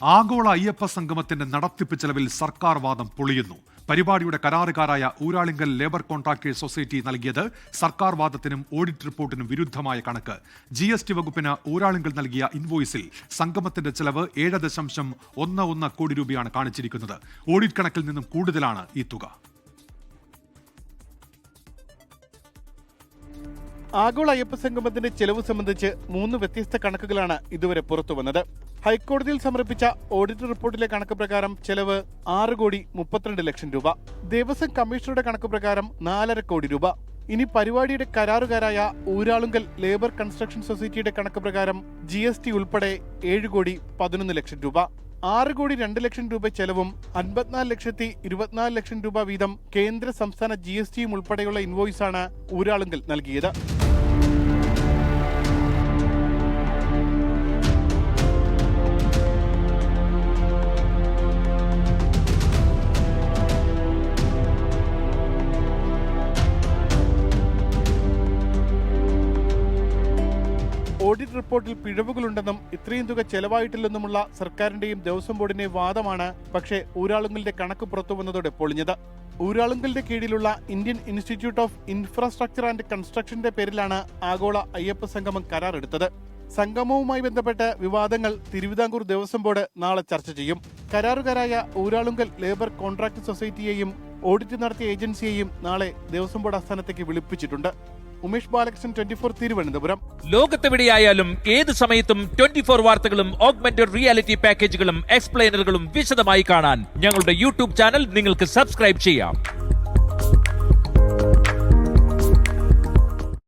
ആഗോള അയ്യപ്പ സംഗമത്തിന്റെ നടത്തിപ്പ് ചെലവിൽ സർക്കാർ വാദം പൊളിയുന്നു. പരിപാടിയുടെ കരാറുകാരായ ഊരാളിങ്കൽ ലേബർ കോൺട്രാക്ടേഴ്സ് സൊസൈറ്റി നൽകിയത് സർക്കാർ വാദത്തിനും ഓഡിറ്റ് റിപ്പോർട്ടിനും വിരുദ്ധമായ കണക്ക്. GST വകുപ്പിന് ഊരാളിങ്കൽ നൽകിയ ഇൻവോയ്സിൽ സംഗമത്തിന്റെ ചെലവ് 7.11 കോടി രൂപയാണ് കാണിച്ചിരിക്കുന്നത്. ഓഡിറ്റ് കണക്കിൽ നിന്നും കൂടുതലാണ് ഈ തുക. ആഗോള അയ്യപ്പ സംഗമത്തിന്റെ ചെലവ് സംബന്ധിച്ച് 3 വ്യത്യസ്ത കണക്കുകളാണ് ഇതുവരെ പുറത്തുവന്നത്. ഹൈക്കോടതിയിൽ സമർപ്പിച്ച ഓഡിറ്റ് റിപ്പോർട്ടിലെ കണക്ക് പ്രകാരം ചെലവ് 6,32 ലക്ഷം രൂപ. ദേവസ്വം കമ്മീഷണറുടെ കണക്ക് പ്രകാരം 4.5 കോടി രൂപ. ഇനി പരിപാടിയുടെ കരാറുകാരായ ഊരാളുങ്കൽ ലേബർ കൺസ്ട്രക്ഷൻ സൊസൈറ്റിയുടെ കണക്ക് പ്രകാരം GST ഉൾപ്പെടെ 7,11 ലക്ഷം രൂപ. 6,02 ലക്ഷം രൂപ ചെലവും 54,24 ലക്ഷം രൂപ വീതം കേന്ദ്ര സംസ്ഥാന GSTയും ഉൾപ്പെടെയുള്ള ഇൻവോയ്സാണ് ഊരാളുങ്കൽ നൽകിയത്. ഓഡിറ്റ് റിപ്പോർട്ടിൽ പിഴവുകളുണ്ടെന്നും ഇത്രയും തുക ചെലവായിട്ടില്ലെന്നുമുള്ള സർക്കാരിന്റെയും ദേവസ്വം ബോർഡിന്റെയും വാദമാണ് പക്ഷേ ഊരാളുങ്കലിന്റെ കണക്ക് പുറത്തുവന്നതോടെ പൊളിഞ്ഞത്. ഊരാളുങ്കലിന്റെ കീഴിലുള്ള Indian institute of infrastructure and കൺസ്ട്രക്ഷന്റെ പേരിലാണ് ആഗോള അയ്യപ്പ സംഗമം കരാറെടുത്തത്. സംഗമവുമായി ബന്ധപ്പെട്ട് വിവാദങ്ങൾ തിരുവിതാംകൂർ ദേവസ്വം ബോർഡ് നാളെ ചർച്ച ചെയ്യും. കരാറുകാരായ ഊരാളുങ്കൽ ലേബർ കോൺട്രാക്ട് സൊസൈറ്റിയെയും ഓഡിറ്റ് നടത്തിയ ഏജൻസിയെയും നാളെ ദേവസ്വം ബോർഡ് ആസ്ഥാനത്തേക്ക് വിളിപ്പിച്ചിട്ടുണ്ട്. ഉമേഷ് ബാലകൃഷ്ണൻ, 24 തിരുവനന്തപുരം. ലോകത്തെവിടെയായാലും ഏത് സമയത്തും 24 വാർത്തകളും ഓഗ്മെന്റഡ് റിയാലിറ്റി പാക്കേജുകളും എക്സ്പ്ലെയിനറുകളും വിശദമായി കാണാൻ ഞങ്ങളുടെ YouTube ചാനൽ നിങ്ങൾക്ക് സബ്സ്ക്രൈബ് ചെയ്യാം.